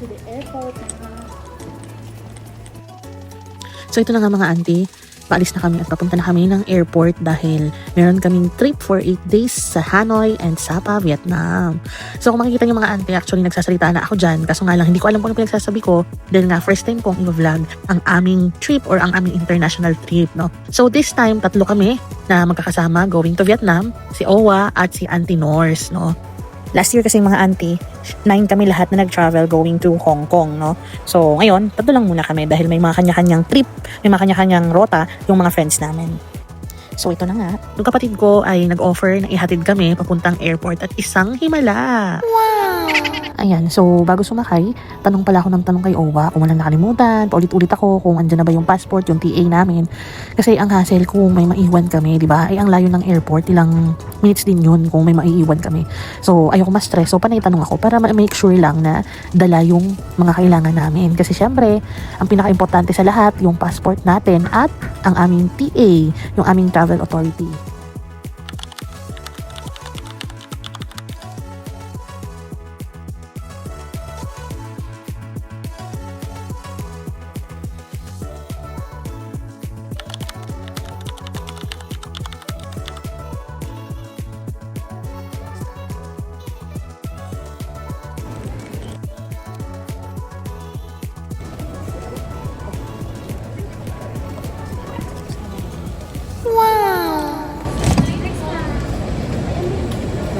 to the airport na. So ito na nga mga auntie, paalis na kami at papunta na kami ng airport dahil meron kaming trip for 8 days sa Hanoi and Sapa, Vietnam. So kung makikita niyo mga auntie, actually nagsasalita na ako dyan, kaso nga lang hindi ko alam kung ano pinagsasabi ko dahil nga first time kong i-vlog ang aming trip or ang aming international trip, no. So this time, tatlo kami na magkakasama going to Vietnam, si Owa at si Auntie Norse, no. Last year kasi mga auntie, 9 kami lahat na nag-travel going to Hong Kong, no? So, ngayon, tatlo lang muna kami dahil may mga kanya-kanyang trip, may mga kanya-kanyang rota yung mga friends namin. So, ito na nga. Yung kapatid ko ay nag-offer na ihatid kami papuntang airport at isang himala. Wow! Ayan, so bago sumakay, tanong pala ako ng tanong kay Owa kung walang nakalimutan, paulit-ulit ako kung andyan na ba yung passport, yung TA namin. Kasi ang hassle kung may maiwan kami, di ba? Ay ang layo ng airport, ilang minutes din yun kung may maiiwan kami. So ayoko ma-stress, so panay tanong ako para ma-make sure lang na dala yung mga kailangan namin. Kasi syempre, ang pinaka-importante sa lahat, yung passport natin at ang aming TA, yung aming travel authority.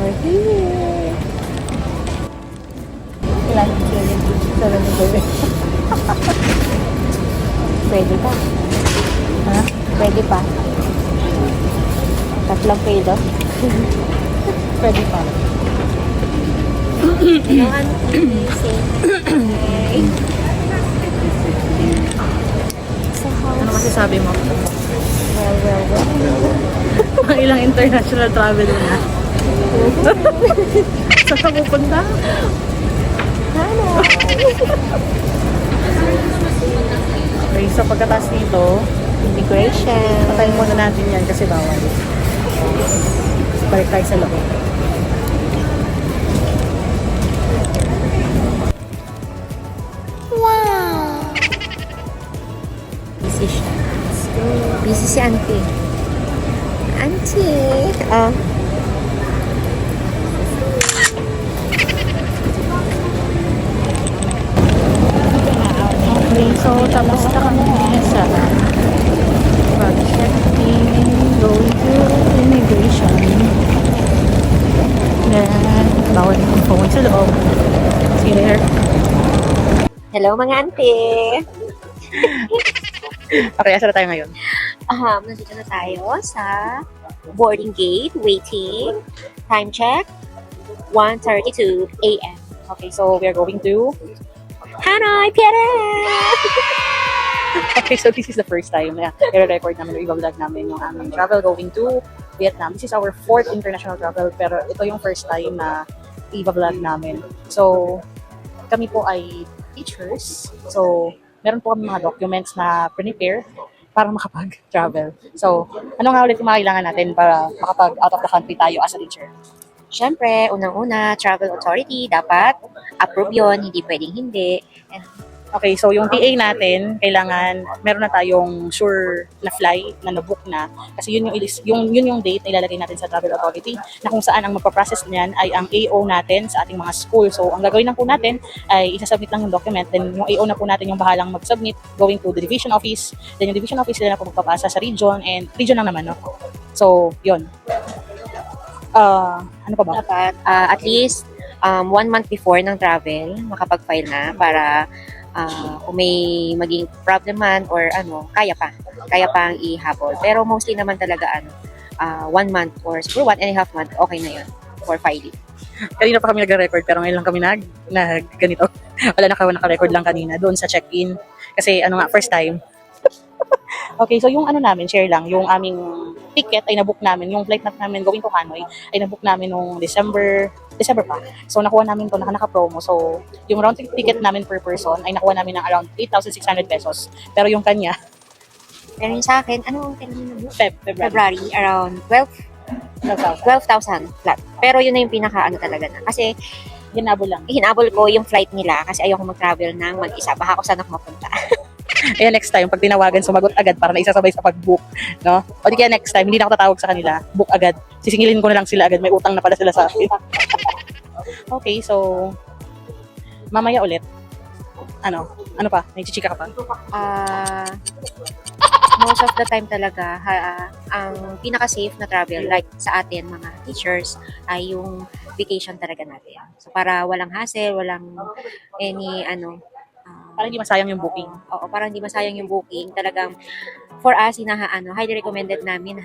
We're here. Kailangan ko yung 7-7. Pwede pa. Ha? Pwede pa. 3 kilo. Pwede pa. Ano kasi sabi mo? Ang ilang international travel na. Saan ka pupunta? Ano? Okay, so pagkatapos nito, Immigration. patayin muna natin yan kasi bawal. Balik tayo sa loob. Wow! Busy siya. Busy si auntie. Auntie! Okay, so tapos na kami sa pag-checking, going to immigration. Then, bawal na ang phone sa loob. See you later. Hello mga auntie! Okay, asa na tayo ngayon? Nandito na tayo sa boarding gate, waiting. Time check, 1:32 a.m. Okay, so we are going to... Hanoi, Pierre! Okay, so this is the first time na i-record namin o i-vlog namin yung aming travel going to Vietnam. This is our 4th international travel, pero ito yung first time na i-vlog namin. So, kami po ay teachers. So, meron po kami mga documents na prepare para makapag-travel. So, ano nga ulit yung mga kailangan natin para makapag-out of the country tayo as a teacher? Siyempre, unang-una, travel authority, dapat approve yun, hindi pwedeng hindi. And Okay, so yung TA natin, kailangan meron na tayong sure na flight na nabook na kasi yun yung date na ilalagay natin sa travel authority na kung saan ang magpa-process niyan ay ang AO natin sa ating mga school. So ang gagawin lang po natin ay isasubmit lang yung document, then yung AO na po natin yung bahalang mag-submit going to the division office. Then yung division office nila na po magpapasa sa region, and region lang naman, no? So, yun. Ano pa ba? dapat, at least, 1 month before ng travel, makapag-file na para kung may maging problem man or kaya pang ihabol. Pero mostly naman talaga 1 month or siguro 1.5 month, okay na yun for filing. Kanina pa kami nag-record pero ngayon lang kami ganito. Wala na naka-record lang kanina doon sa check-in. Kasi first time. Okay, so yung share lang, yung aming ticket ay nabook namin, yung flight namin going to Hanoi ay nabook namin nung December pa. So nakuha namin to, naka-promo. So yung round trip ticket namin per person ay nakuha namin ng around 8,600 pesos. Pero yung kanya, Pero yung sa akin, ano ang kailan na February. February, around 12,000 flat. Pero yun na yung pinaka talaga na. Kasi Hinabol lang. Hinabol ko yung flight nila kasi ayoko mag-travel ng mag-isa. Baka ako saan ako mapunta. Kaya next time, pag tinawagan, sumagot agad para na isasabay sa pag-book. No? O di kaya next time, hindi na ako tatawag sa kanila. Book agad. Sisingilin ko na lang sila agad. May utang na pala sila sa akin. Okay, so, mamaya ulit. Ano pa? May chichika ka pa? Most of the time talaga, ang pinaka-safe na travel, like sa atin, mga teachers, ay yung vacation talaga natin. So, para walang hassle, walang any, Para hindi masayang yung booking. oo, para hindi masayang yung booking. Talagang, for us, highly recommended namin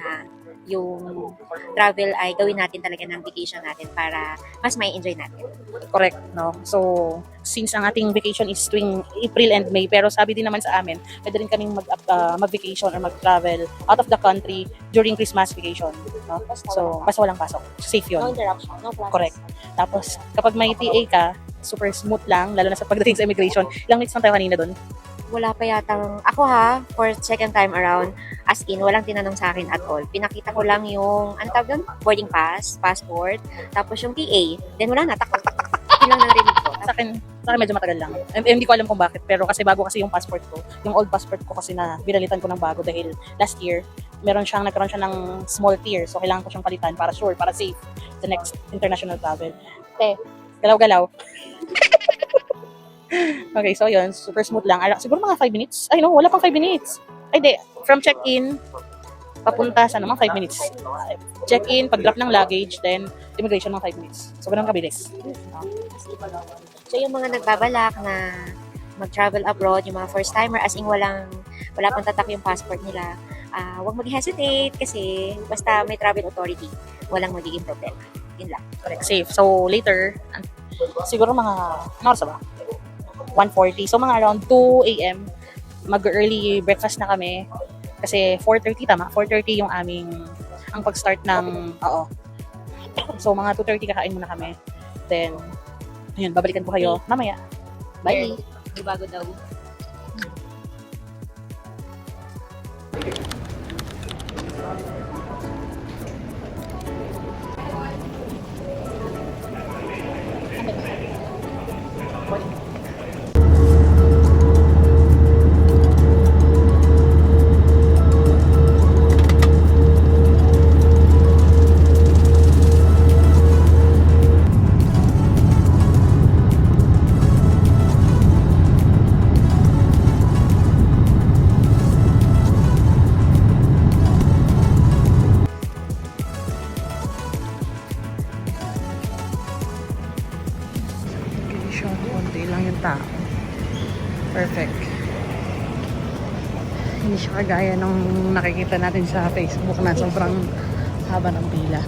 yung travel ay gawin natin talaga ng vacation natin para mas may enjoy natin. Correct, no? So, since ang ating vacation is tuwing April and May, pero sabi din naman sa amin, pwede rin kaming mag-vacation or mag-travel out of the country during Christmas vacation, no? So, basta walang pasok. Safe No yun. interruption, no classes. Correct. Tapos, kapag may TA ka, super smooth lang, lalo na sa pagdating sa immigration. Ilang minutes lang tayo kanina doon? Wala pa yata. Ako for second time around, as in, walang tinanong sa akin at all. Pinakita ko lang yung, tawag doon? Boarding pass, passport, tapos yung PA. Then wala na, tak. Yun lang narinig ko. Sa akin medyo matagal lang. Hindi ko alam kung bakit, pero kasi bago kasi yung passport ko. Yung old passport ko kasi na binalitan ko ng bago dahil last year, nagkaroon siya ng small tier. So, kailangan ko siyang palitan para sure, para safe the next international travel. Galaw-galaw. Okay, so yun, super smooth lang. Siguro mga 5 minutes. Ay no, wala pang 5 minutes. Ay di, from check-in, papunta sa naman 5 minutes. Check-in, pag-drop ng luggage, then immigration mga 5 minutes. So ganun kabilis. So yung mga nagbabalak na mag-travel abroad, yung mga first-timer, as in wala pang tatak yung passport nila, huwag mag-hesitate kasi basta may travel authority, walang magiging problema. Yun lang. Correct, safe. So later, siguro mga, ano oras ba? 1:40. So mga around 2 a.m. mag-early breakfast na kami. Kasi 4:30 tama. 4:30 yung ang pag-start ng, So mga 2:30 kakain muna kami. Then, ayun, babalikan ko kayo mamaya. Bye! May bago daw. Konti lang yung tao. Perfect. Hindi siya kagaya nung nakikita natin sa Facebook na sobrang haba ng pila.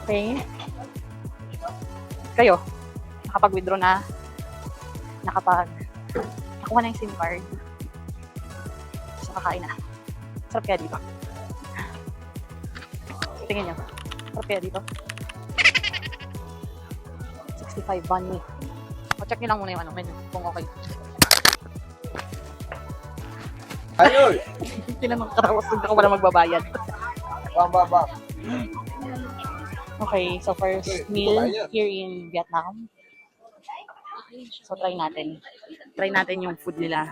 Okay. Kayo, nakapag-withdraw na, nakuha na yung SIM card. So, kakain na. Sarap kaya dito. Tingin niyo. Sarap kaya dito. 65 banh mi. O, check niyo lang muna yung menu, kung okay. Ayun! Tinanong katapos doon ako wala magbabayad. Baba. Okay, so first meal here in Vietnam. So try natin. Try natin yung food nila.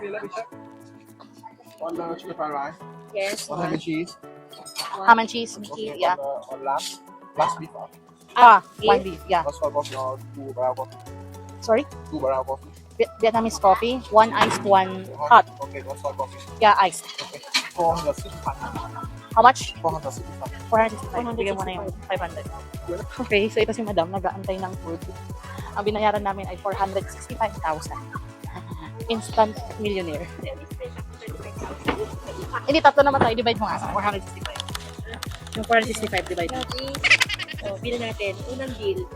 One chicken fried rice. Yes. One ham and cheese. Ham and cheese, yeah. One lamb. Last beef. One beef, yeah. One soy coffee or two brown coffee. Sorry? Two brown coffee. Vietnamese coffee, one iced, one hot. Okay, one soy coffee. Yeah, iced. 465. How much? 465. 465. Bigyan mo na yung 500. Okay, so ito si Madam, nag-aantay ng food. Ang binayaran namin ay 465,000. Instant millionaire. Hindi, tatlo naman tayo. Divide mo nga sa 465. Yung 465, divide mo. So, bill natin. Unang bill.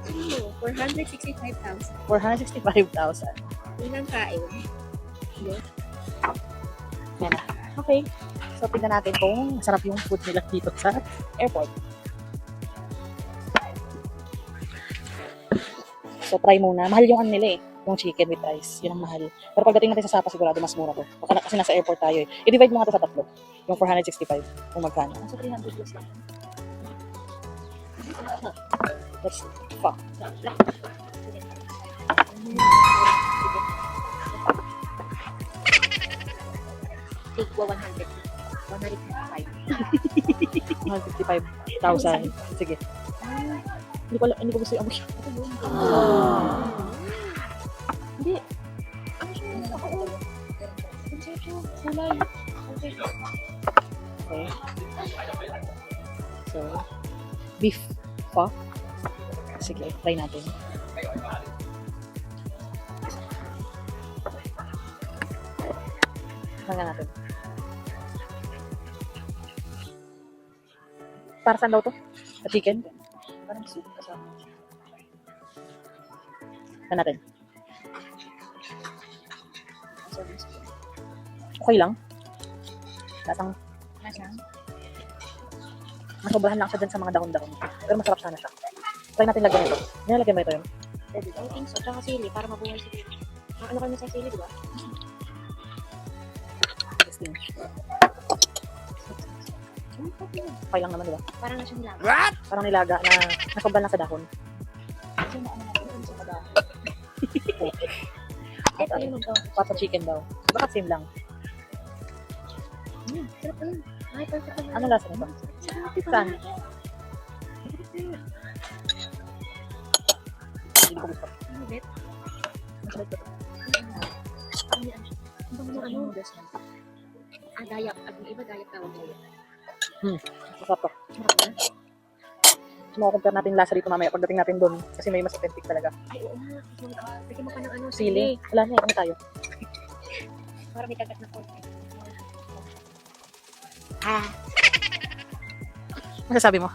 465,000. 465,000. Unang kain. Yan na. Okay. So, tignan natin kung masarap yung food nila dito sa airport. So, try muna. Mahal yung ano nila eh. Yung chicken with rice. Yun ang mahal. Pero pagdating natin sa Sapa, sigurado mas mura to. Baka kasi nasa airport tayo eh. I-divide mo nga to sa tatlo. Yung 465. Kung magkano. Nasa 300 plus lang. That's fuck. Take 100. 155. 155,000. Sige. Hindi ko gusto yung amoy. Hindi. Okay. So, beef pho. Sige, try natin. Tingnan natin. Para saan daw to? Sa chicken? Parang soup kasama. Tingnan natin. Okay lang. Lasang masobrahan lang siya dyan sa mga dahon-dahon. Pero masarap sana siya. Try natin lagyan ito. Nilalagyan ba ito yun? I think so. Tsaka sili, para mabuhay sili. Ano kami sa sili, di ba? Testing. Okay lang naman, di ba? Parang na siyang lang. Parang nilaga na nasobrahan lang sa dahon. Ito yun ito. Para sa chicken daw. Bakit same lang? Sarap na yun. Ay, perfect na. Ano lasa nito? Saan? Hindi ko gusto. Ano ulit? Masarap ito. Ano? Dayak. Ang iba dayak tawag sa'yo. Masarap to. Makakompare natin yung lasa dito mamaya pagdating natin doon. Kasi may mas authentic talaga. Ay, oo nga. Bigyan mo pa ng ano. Sili. Wala na, ano tayo? Para may kagat na konti. Masasabi mo?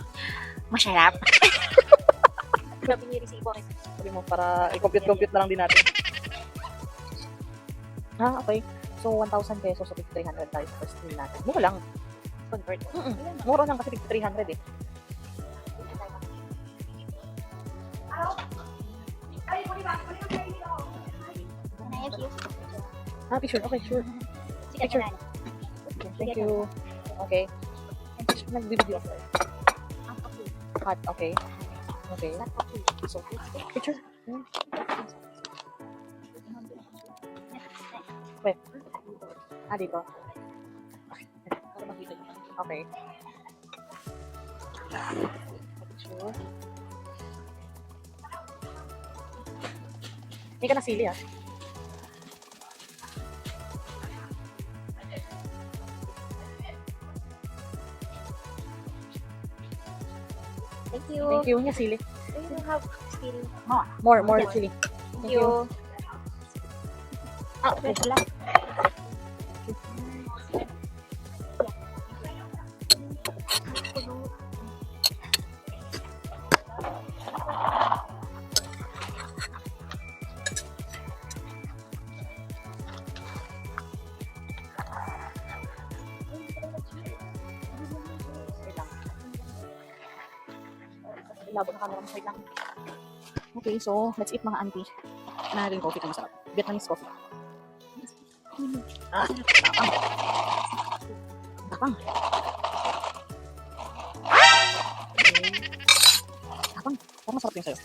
Masarap. Grabe niya rin si Ibo. Sabi mo para i-compute na lang din natin. Okay. So, 1,000 pesos so 300 tayo sa first meal natin. Mura lang. Convert. Mura lang kasi 300 eh. Picture. Okay, sure. Picture. Thank you. Okay. Nagbibideo ako. Hot, okay. Okay. So, picture. Wait. Dito. Okay. Picture. Hindi ka nasili ah. Thank you. Thank you. Niya sili. Do you have still? More chili. Thank you. Okay. Wala. Labo na camera mo. Wait lang. Okay, so let's eat mga auntie. Na rin coffee na masarap. Vietnamese coffee. Tapang. Tapang. Parang masarap yung sayo.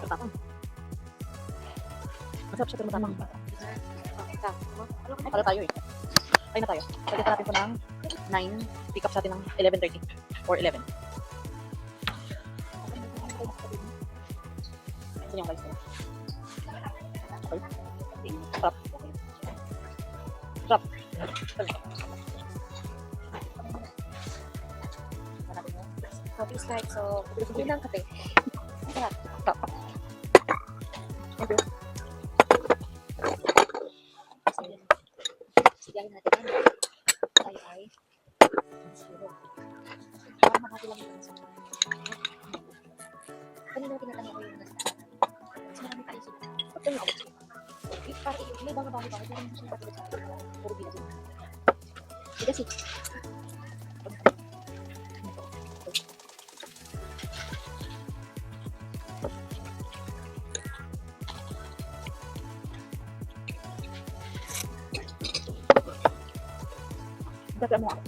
Tapang. Masarap siya pero matapang. Para tayo eh. Ay na tayo. Pagkita natin ito ng 9. Pick up sa atin ng 11:30 or 11. Ito yung rice nila. Okay. Sarap. Sarap. Coffee is like, so, yun lang kape. Sarap. Sarap. Okay. Sigayin natin yan. Ay. Para Ito yung ako. May banga-banga ba? Ito yung siya patulog sa akin. Puro bigas. Bigas eh. Dapat mo ako.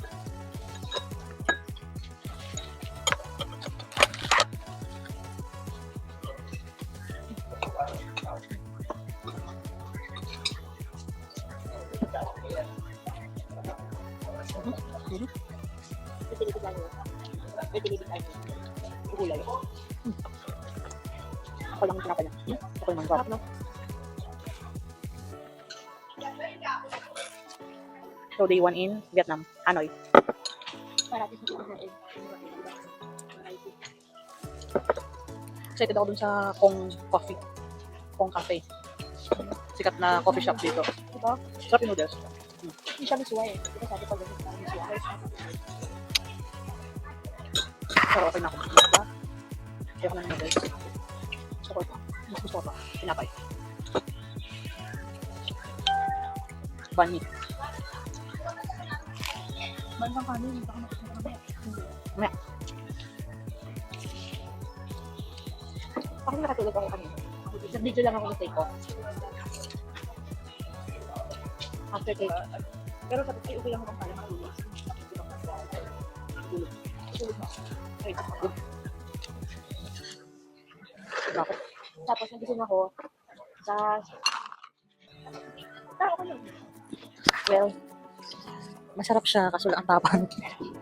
Gulay. Ako lang tinapa niya. Ako yung manggap. So, day 1 in Vietnam, Hanoi. Excited ako dun sa Kong Coffee. Kong Cafe. Sikat na coffee shop dito. Diba? Sarap yung noodles. Hindi siya misuwa eh. Diba sabi pag ganun siya misuwa. Pero okay na ako. Diba? Kaya ko na ng noodles. Gusto ko ito. Mas gusto ko ito. Pinapay. Banh mi. Bandang kanin. Baka makasama kami. Mamaya. Bakit nakatulog ako kanina? Nag-video lang ako ng take ko. After take. Pero sabi ko, okay lang ako pala matulog. Tulog na ako. Ay, tulog. Bakit? Tapos nagising ako sa... Ako lang. Well, masarap siya kaso lang ang tapang.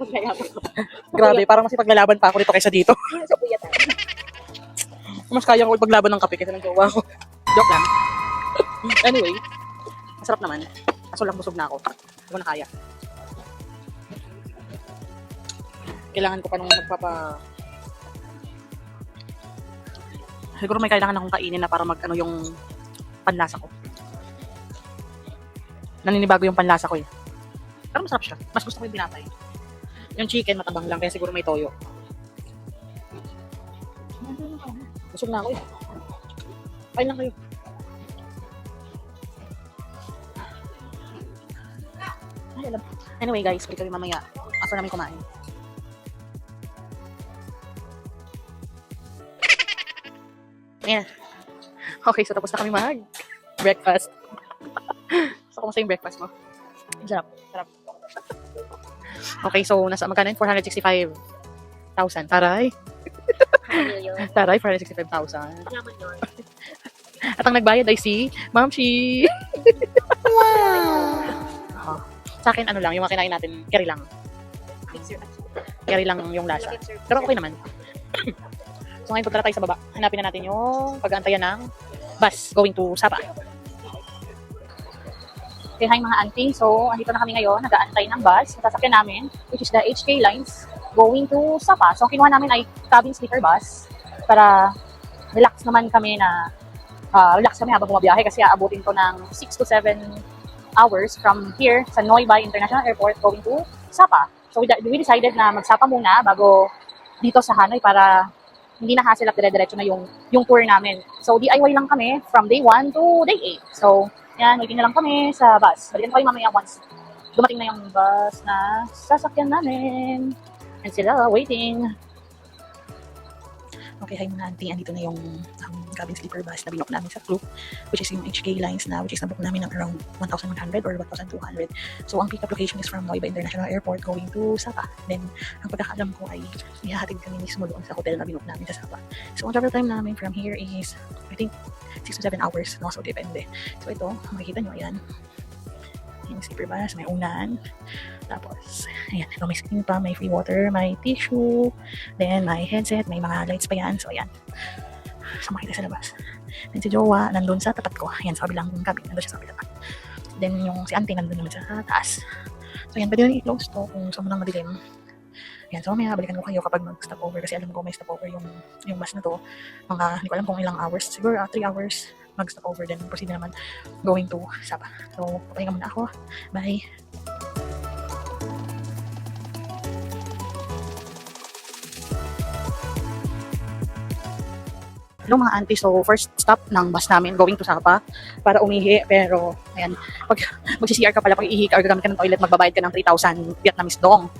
Kaya ako. Grabe, parang masipaglaban pa ako dito kaysa dito. Sa kuya tayo. Mas kaya ko ipaglaban ng kape kaysa ng jowa ko. Joke lang. Anyway, masarap naman. Kaso lang busog na ako. Hindi ko na kaya. Kailangan ko pa nung siguro may kailangan akong kainin na para mag-ano yung panlasa ko. Naninibago yung panlasa ko eh. Pero masarap siya. Mas gusto ko yung binatay. Yung chicken matabang lang kaya siguro may toyo. Busog na ako eh. Kain lang kayo. Ay, alam. Anyway guys, balik kami mamaya. After namin kumain. Ayan. Okay, so tapos na kami mag-breakfast. So, kumusta yung breakfast mo? Sarap. Sarap. Okay, so nasa magkano yun? 465,000. Taray. Taray, 465,000. Yaman yun. At ang nagbayad ay si Ma'am Shi. Wow! Sa akin, ano lang, yung mga kinain natin, carry lang. Carry lang yung lasa. Pero okay naman. So ngayon, punta na tayo sa baba. Hanapin na natin yung pag-aantayan ng bus going to Sapa. Okay, hi mga auntie. So, andito na kami ngayon, nag-aantay ng bus. Sasakyan namin, which is the HK Lines going to Sapa. So, kinuha namin ay cabin sleeper bus para relax naman kami na relax kami habang bumabiyahe kasi aabutin ko ng 6 to 7 hours from here sa Noi Bai International Airport going to Sapa. So, we decided na mag-Sapa muna bago dito sa Hanoi para hindi na hassle at dire-diretso na yung tour namin. So, DIY lang kami from day 1 to day 8. So, yan, waiting na lang kami sa bus. Balikan ko kayo mamaya once dumating na yung bus na sasakyan namin. And sila waiting. Okay, hi mga auntie. Andito na yung cabin sleeper bus na binook namin sa group, which is yung HK Lines na, which is nabook namin ng around 1,100 or 1,200. So, ang pick-up location is from Noi Bai International Airport going to Sapa. Then, ang pagkakaalam ko ay ihahatid kami mismo doon sa hotel na binook namin sa Sapa. So, ang travel time namin from here is, I think, 6 to 7 hours. No? So, depende. So, ito, makikita nyo, ayan. Yung sleeper bus, may unan. Tapos, ayan, ito may screen pa, may free water, may tissue, then may headset, may mga lights pa yan. So, ayan. So, makita sa labas. Then si Jowa, nandun sa tapat ko. Ayan, sa kabilang cabin, nandun siya sa kabilang. Then yung si Auntie, nandun naman sa taas. So, ayan, pwede nyo i-close to kung saan mo nang madilim. Ayan, so mamaya balikan ko kayo kapag mag-stop over kasi alam ko may stop over yung bus na to. Mga, hindi ko alam kung ilang hours. Siguro 3 hours mag-stop over, then proceed na naman going to Sapa. So, papahinga muna ako. Bye! Hello mga auntie, so first stop ng bus namin going to Sapa para umihi. Pero, ayan, pag mag-CR ka pala, pag ihi ka or gagamit ka ng toilet, magbabayad ka ng 3,000 Vietnamese dong.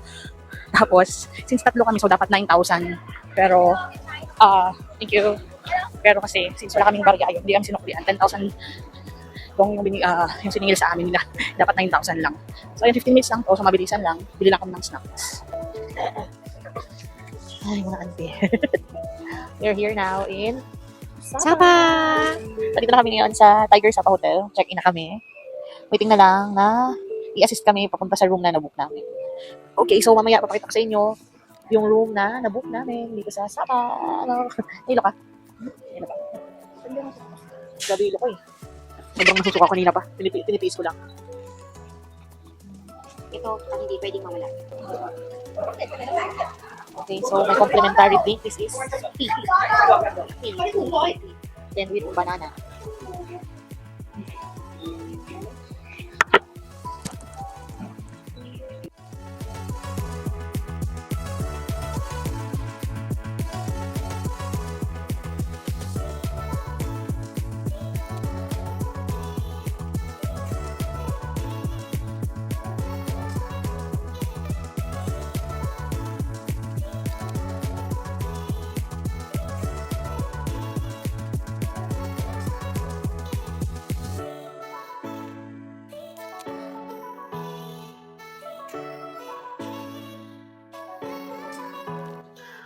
Tapos, since tatlo kami, so dapat 9,000. Pero, thank you. Pero kasi, since wala kaming barya, ayun, hindi kami sinuklian. 10,000 dong yung siningil sa amin nila. Dapat 9,000 lang. So, ayun, 15 minutes lang to, so mabilisan lang. Bili lang kami ng snacks. Ay, mga auntie. We're here now in Sapa! Dito na kami ngayon sa Tiger Sapa Hotel. Check-in na kami. Waiting na lang na i-assist kami papunta sa room na nabook namin. Okay, so mamaya papakita ko sa inyo yung room na nabook namin dito sa Sapa. Nahilo ka? Nahilo ka? Grabe hilo ko eh. Sobrang nasusuka ko kanina pa. Tinitiis ko lang. Ito ang hindi pwedeng mawala. Okay, so may complimentary drink. This is tea. Then with banana.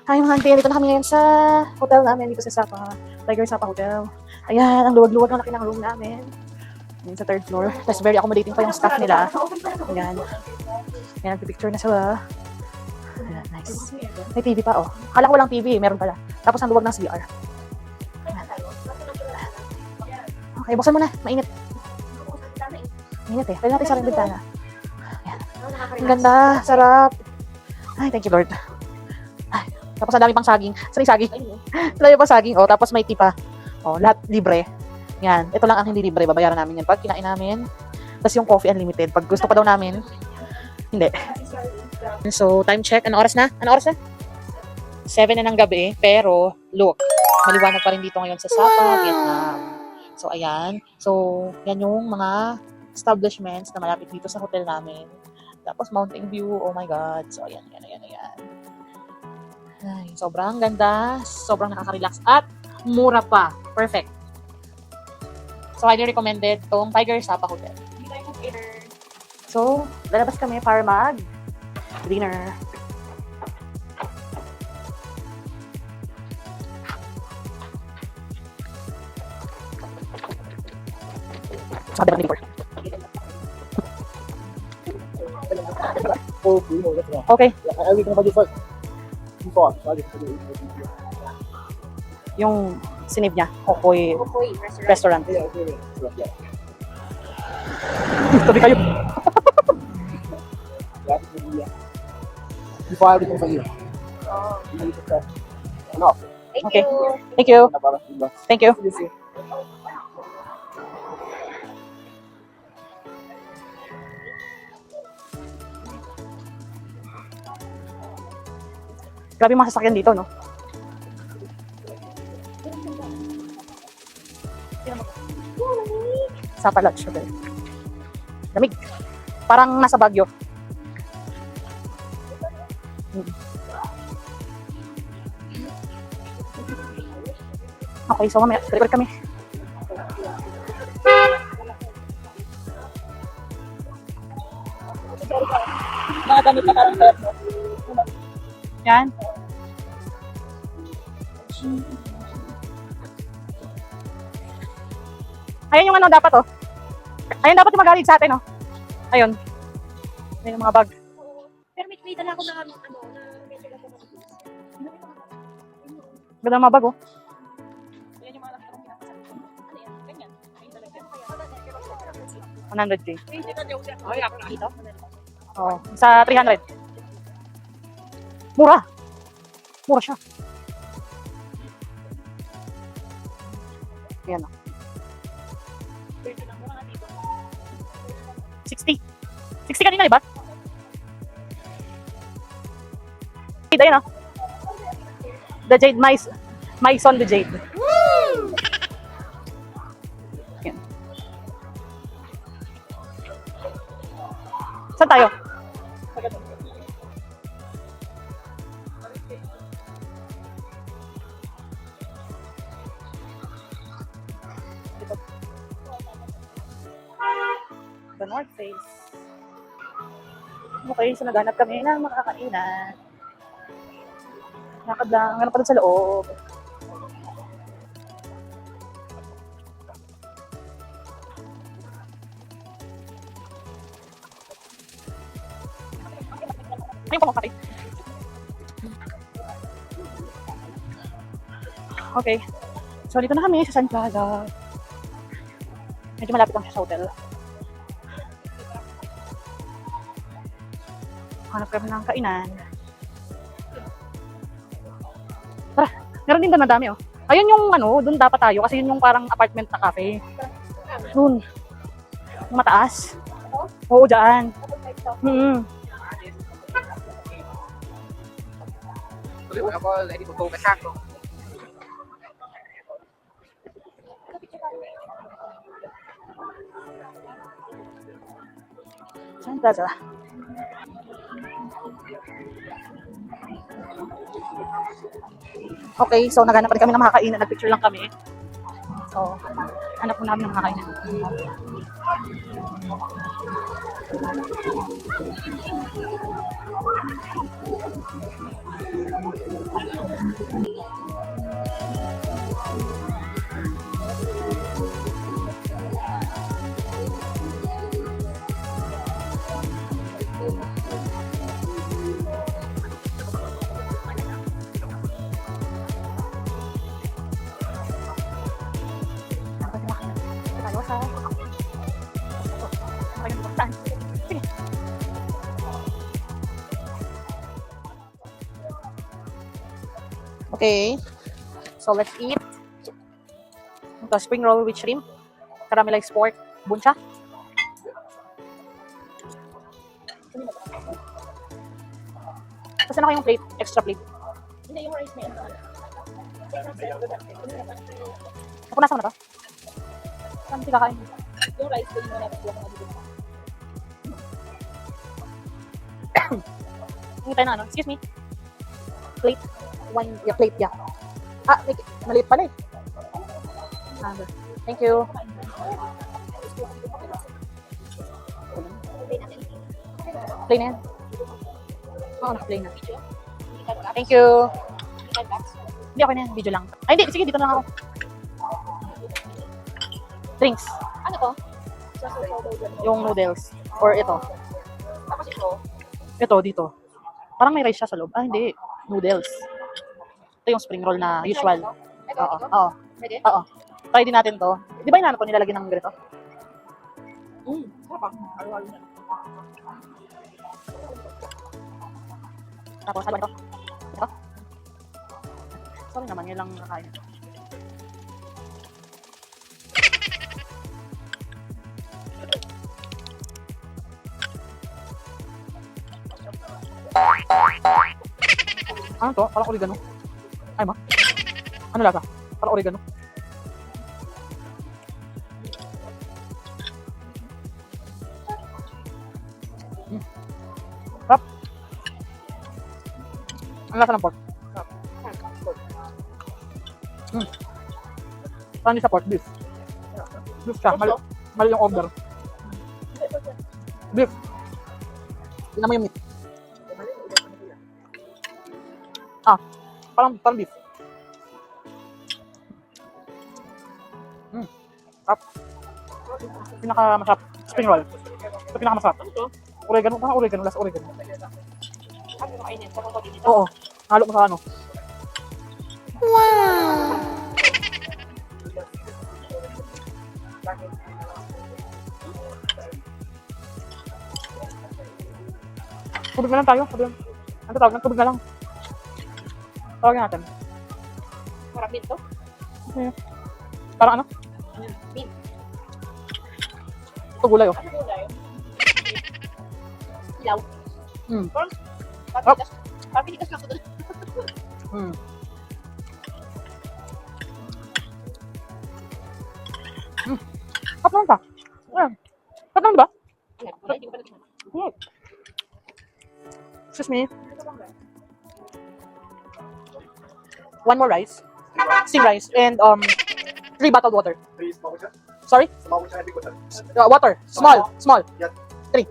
Hi mga auntie, dito na kami ngayon sa hotel namin dito sa Sapa, Tiger Sapa Hotel. Ayan, ang luwag-luwag ng laki ng room namin. Ayan, sa third floor. Tapos very accommodating pa yung staff nila. Ayan. Ayan, nagpipicture na sila. Ayan, nice. May TV pa, oh. Kala ko lang TV, meron pala. Tapos ang luwag ng CR. Ayan. Okay, buksan mo na. Mainit. Mainit eh. Pwede natin sarang bintana. Ayan. Ang ganda, sarap. Ay, thank you Lord. Tapos ang dami pang saging. Saan yung saging? Ang dami pang saging. Oh, tapos may tipa. Oh, lahat libre. Yan. Ito lang ang hindi libre. Babayaran namin yan pag kinain namin. Tapos yung coffee unlimited. Pag gusto pa daw namin, hindi. So, time check. Anong oras na? Anong oras na? 7 na ng gabi. Pero, look. Maliwanag pa rin dito ngayon sa Sapa, Vietnam. So, ayan. So, yan yung mga establishments na malapit dito sa hotel namin. Tapos, mountain view. Oh my God. So, ayan. Ay, sobrang ganda, sobrang nakaka-relax, at mura pa. Perfect. So, highly recommended tong Tiger Sapa Hotel. So, lalabas kami para mag-dinner. Sabi naman before. Okay. I will go first. Before, so I just Yung sinave niya, Okoy Okoy, Restaurant. yeah, okay. Yeah. Sabi kayo. Yeah. Before I will go here. No. Thank Okay. you. Thank you. No. Thank you. Grabe yung mga sasakyan dito, no? Sapa Lodge Hotel. Lamig. Parang nasa Baguio. Okay, so mamaya, record kami. Mga gamit na kami. Yan. Ayan yung ano dapat oh. Ayan dapat yung magaling sa atin oh. Ayun. Ayan yung mga bag. Pero may dala ko na ano, Ganda ng mga bag oh. Ayan yung mga nakita kong pinapasal. Ano yan? Ganyan. Ayun talaga. 100K. Dito? Oo. Sa 300. Mura. Mura siya. Ayan o. 60. 60 kanina, diba? Ayan o. The Jade, my son the Jade. Saan tayo? Dito. The North Face. Okay, so naghanap kami ng makakainan. Lakad lang, ganun pa dun sa loob. Ayun pa makakait. Okay. So, dito na kami sa Sun Plaza. Medyo malapit lang siya sa hotel. Hanap kami ng kainan. Tara, meron din doon madami oh. Ayun yung ano, doon dapat tayo kasi yun yung parang apartment na cafe. Doon. Yung mataas. Oo, dyan. Sun Plaza. Okay, so naghanap pa rin kami ng makakainan. Nagpicture lang kami. So, hanap po namin ng makakainan. Tayo sa... Sige. Okay. So, let's eat. Ito, spring roll with shrimp. Caramelized pork. Buncha. Kasi na kayong plate? Extra plate. Hindi, yung rice may ano. Napunasan mo na to? Saan hindi kakain? Yung rice ko yung natin ko mga dito. Hindi tayo na ano. Excuse me. Plate. One, yeah, plate, yeah. Ah, maliit pala eh. Ah, thank you. Plain na yan. Oo, naka-plain na. Thank you. Hindi ako na yan. Video lang. Ay, hindi. Sige, dito na lang ako. Drinks. Ano to? Yung noodles. Or ito. Tapos ito. Ito, dito. Parang may rice siya sa loob. Ah, hindi. Noodles. Ito yung spring roll na usual. Ito, Oo. ito. Oo. Pwede? Oo. Try din natin to. Di ba inaano to nilalagyan ng ganito? Sarap ah. Halo-halo na. Tapos, halo ito. Ito. Sorry naman, yun lang nakain. Ano to? Parang oregano. Ay ma? Ano lasa? Parang oregano. Sarap. Ang lasa ng pork. Parang hindi sa pork, beef. Beef siya. Mali yung order. Beef. Tingnan mo yung meat. Ah, parang beef. Sarap. Pinaka-masarap. Spring roll. Ito pinaka-masarap. Oregano, parang oregano, lasa oregano. Ano yung kainin? Sarap ko dito. Oo. Halo mo sa ano. Tubig na lang tayo. Ano tawag? Tubig na lang. Tawagin natin. Sarap dito. Parang ano? Beef. Ito gulay oh. Ano gulay? Ilaw. Sarap. Parang pinigas lang ko doon. Sarap naman pa. Sarap naman ba? Hindi ko pa nagsasabi. Excuse me. One more rice. Steam rice. And 3 bottled water. Please, small siya. Sorry? Small siya, big water. Water. Small. Yan. 3.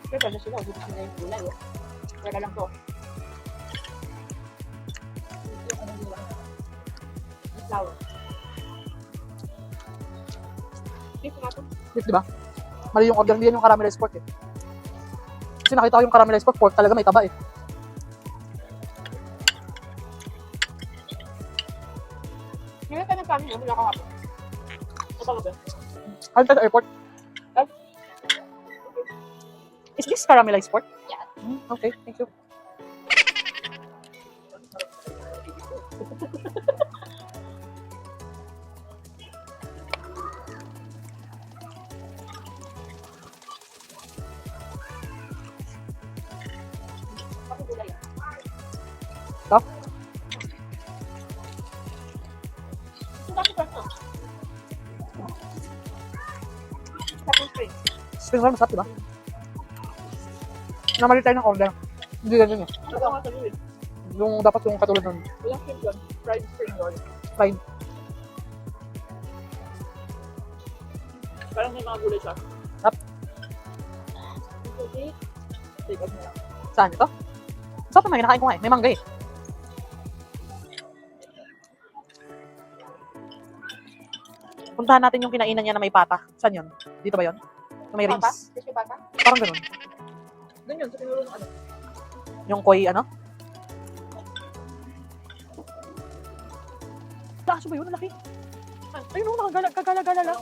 Pero pala sila, hindi sila yung gulay. Oh. Wala lang to. Flour. Beef nga to. Beef, di ba? Mali yung order, hindi yan yung caramelized pork eh. Kasi nakita ko yung caramelized pork talaga may taba eh. Ngayon tayo ng kanin, wala kahapon. Ito ba? Ano tayo sa airport? Is this caramelized pork? Yeah. Okay, thank you. Bakit gulay? Ito? Ito bakit ba ito? Tapos spring. Spring roll, masarap, di ba? Namali tayo ng order. Hindi ganyan eh. Ito nga sa gulay. Yung dapat yung katulad ng Walang shrimp yun. Fried spring roll. fried. Parang may mga gulay siya. Tap. Okay. Take out mo lang. Saan ito? Sarap naman, kinakain ko nga eh. May mangga eh. Puntahan natin yung kinainan niya na may pata. Saan yun? Dito ba yun? Na may rings. Pata? Crispy pata? Parang ganun. Ganyan, sa tinuro ng ano. Yung koi ano? Aso ba yun? Ang laki. Ayun o, nakagala-gala lang.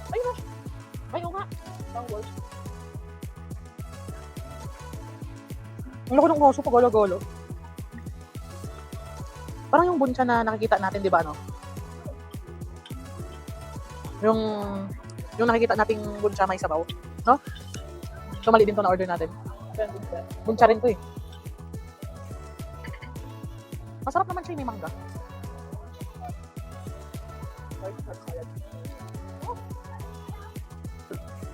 Ayun o. Ayun nga. Pang wolf. Ang laki ng oso, pagala-gala. Parang yung bunsa na nakikita natin, di ba, no? Yung nakikita nating bunsa may sabaw, no? So, mali din to na order natin. Bunsa rin to eh. Masarap naman siya, may mangga.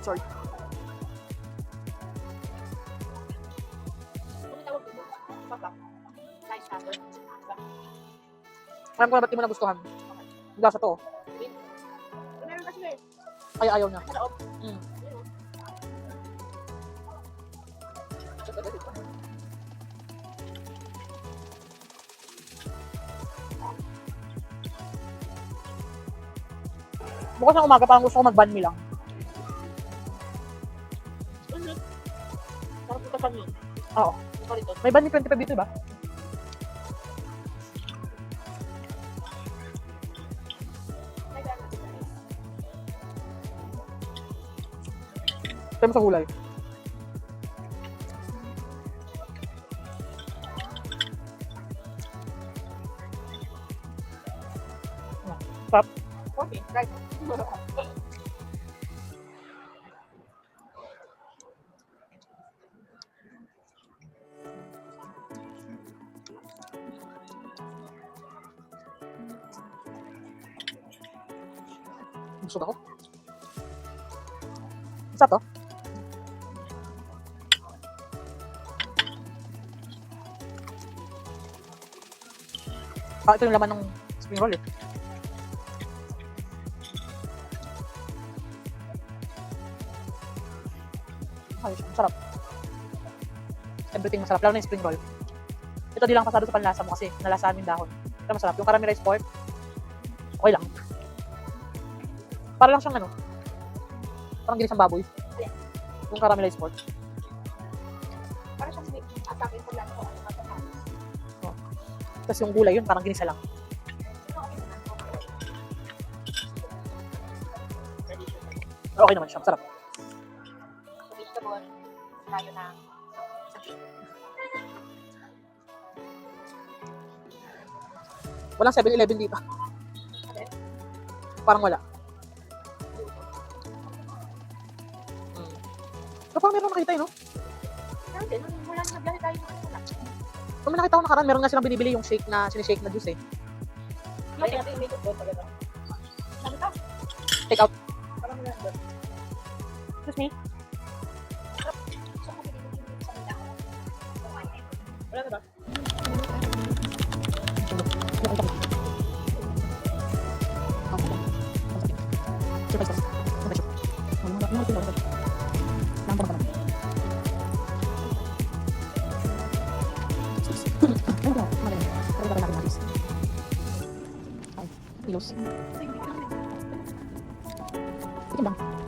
Sorry. Ano tawag dito? Pata. Nice hammer. Alam ko na ba't di mo nagustuhan. Yung lasa to, oh. Meron kasi eh. Ay, ayaw niya. Sa loob. Mm. Bukas ng umaga, parang gusto ko mag-banh mi lang. Parang putasan yun. Oo. Ito rito. May banh mi 25 dito, ba? May gano'n dito. Tayo mo sa gulay. Sarap. Okay, right. Gusto ako. Sarap to. Ito yung laman ng spring roll eh. Ayos, masarap. Everything masarap, lalo na yung spring roll. Ito di lang pasado sa panlasa mo kasi nalasahan yung dahon. Ito masarap. Yung caramelized pork, okay lang. Para lang siyang ano, parang ginisang baboy. Yung caramelized pork. Parang siyang atake ko lang ako. Tapos yung gulay yun, parang ginisa lang. Pero okay naman siya, masarap. Vegetable. Tayo na. Walang 7-Eleven dito. Parang wala. Pero parang meron nakita eh, no? Meron din. Wala na biyahe tayo. Wala. Kung may nakita ko nakaraan, meron nga silang binibili yung shake na, sinishake na juice eh. Kaya natin yung makeup doon pagkata. Sabi ka? Take out. Parang wala doon. Excuse me. Wala na ba? Sige bang.